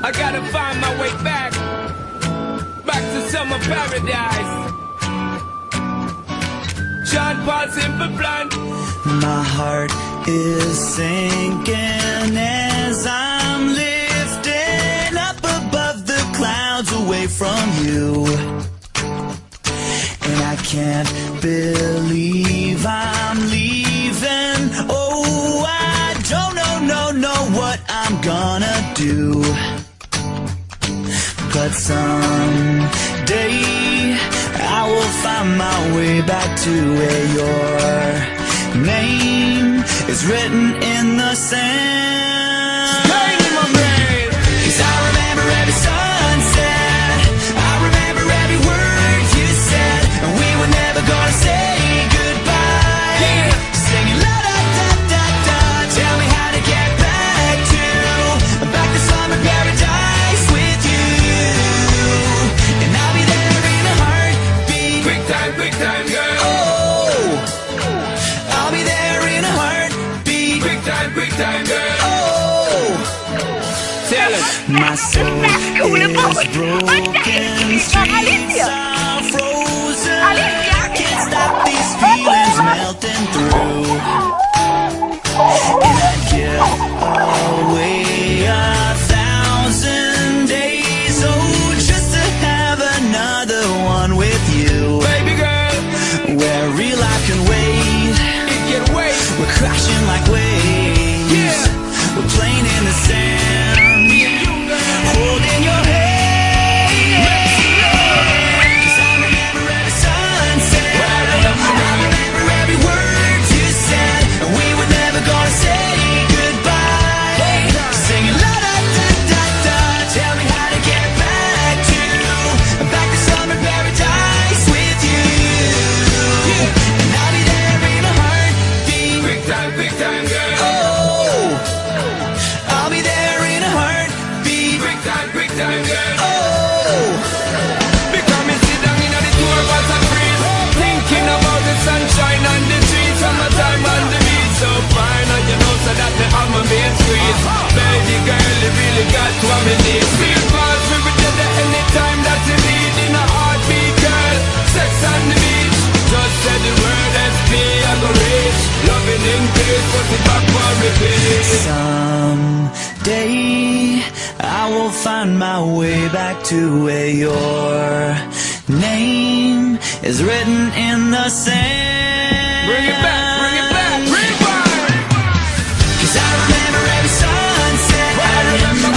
I gotta find my way back to summer paradise. Sean Paul, Simple Plan. My heart is sinking as I'm lifting up above the clouds away from you. And I can't believe I'm leaving. Oh, I don't know what I'm gonna do. But someday I will find my way back to where your name is written in the sand. Pain in my brain. 'Cause I remember every sunset, I remember every word you said, and we were never gonna say goodbye. Yeah. Singing la da da da da, tell me how to get back to summer paradise with you. And I'll be there in a heartbeat. Quick time, girl. Oh, I'll be there in a heartbeat. Quick time, girl. Oh, Tell us. my soul is broken, streets are frozen. I can't stop these feelings melting through. And I'd give away 1,000 days, oh, just to have another one with you. Baby girl, Where real life can wait, it can wait. we're crashing like waves. Yeah. We're playing in the sand, Me and you, girl. holding your hand. 'Cause I remember every sunset, I remember every word you said, and we were never gonna say goodbye. Singing la da da da da, tell me how to get back to summer paradise with you. And I'll be there in a heartbeat. Quick time, girl. Oh, I'll be there in a heartbeat. Quick time, girl. Oh, Because me sit down in the tour bus and breathe, thinking about the sunshine on the trees, summertime on the beach, so fine. And you know so that me have my main squeeze. Baby girl, you really got what me need. Feel fast, we be together anytime that you need. In a heartbeat, girl, sex on the beach. Just say the word SP, I go reach. Loving in case, put it back for repeat. someday I will find my way back to where your name is written in the sand. Bring it back, rewind. 'Cause I remember every sunset, I remember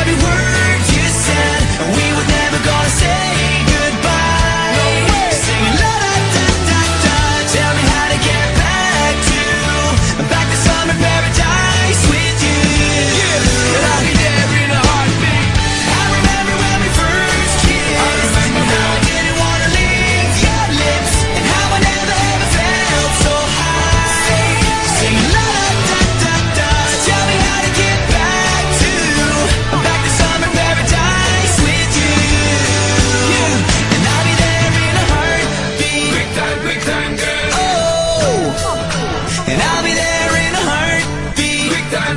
every word you said, and we were never gonna say goodbye. No way. Singing la da da da da, tell me how to get back to summer paradise with you. And I'll be there in a heartbeat. I remember when we first kissed, I remember and how now. I didn't wanna leave your lips, and how I never ever felt so high. Singing la da da da, tell me how to get back to summer paradise with you. And I'll be there in a heartbeat. Quick time, girl. Oh, and I'll be there in a heartbeat. Quick time,